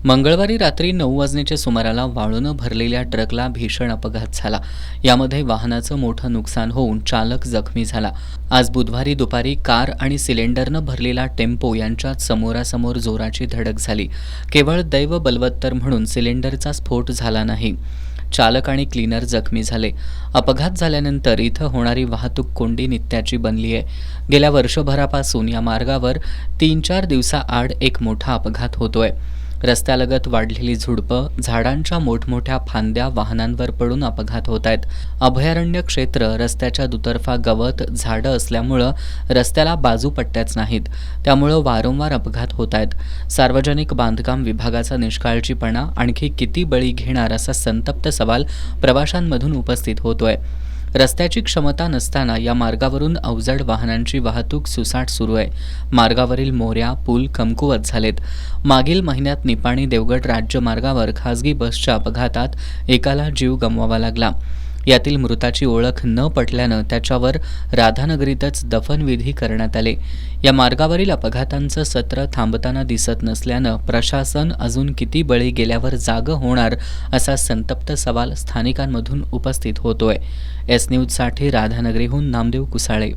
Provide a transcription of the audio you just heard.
मंगळवारी रात्री 9 वाजण्याच्या सुमाराला वाळूनं भरलेल्या ट्रकला भीषण अपघात झाला. यामध्ये वाहनाचं मोठं नुकसान होऊन चालक जखमी झाला. आज बुधवारी दुपारी कार आणि सिलेंडरनं भरलेला टेम्पो यांच्यात समोरासमोर जोराची धडक झाली. केवळ दैव बलवत्तर म्हणून सिलेंडरचा स्फोट झाला नाही. चालक आणि क्लीनर जखमी झाले. अपघात झाल्यानंतर इथं होणारी वाहतूक कोंडी नित्याची बनली आहे. गेल्या वर्षभरापासून या मार्गावर 3-4 दिवसाआड एक मोठा अपघात होतोय. रस्त्यालगत वाढलेली झुडपं, झाडांच्या मोठमोठ्या फांद्या वाहनांवर पडून अपघात होत आहेत. अभयारण्य क्षेत्र, रस्त्याच्या दुतर्फा गवत, झाडं असल्यामुळं रस्त्याला बाजूपट्ट्याच नाहीत. त्यामुळं वारंवार अपघात होत आहेत. सार्वजनिक बांधकाम विभागाचा निष्काळजीपणा आणखी किती बळी घेणार असा संतप्त सवाल प्रवाशांमधून उपस्थित होतोय. रस्त्याची क्षमता नसताना या मार्गावरून अवजड वाहनांची वाहतूक सुसाट सुरू आहे. मार्गावरील मोऱ्या, पूल कमकुवत झालेत. मागील महिन्यात निपाणी देवगड राज्यमार्गावर खासगी बसच्या अपघातात एकाला जीव गमवावा लागला. यातील मृताची ओळख न पटल्यानं त्याच्यावर राधानगरीतच दफनविधी करण्यात आले. या मार्गावरील अपघातांचं सत्र थांबताना दिसत नसल्यानं प्रशासन अजून किती बळी गेल्यावर जागं होणार असा संतप्त सवाल स्थानिकांमधून उपस्थित होतोय. एस न्यूजसाठी राधानगरीहून नामदेव कुसाळे.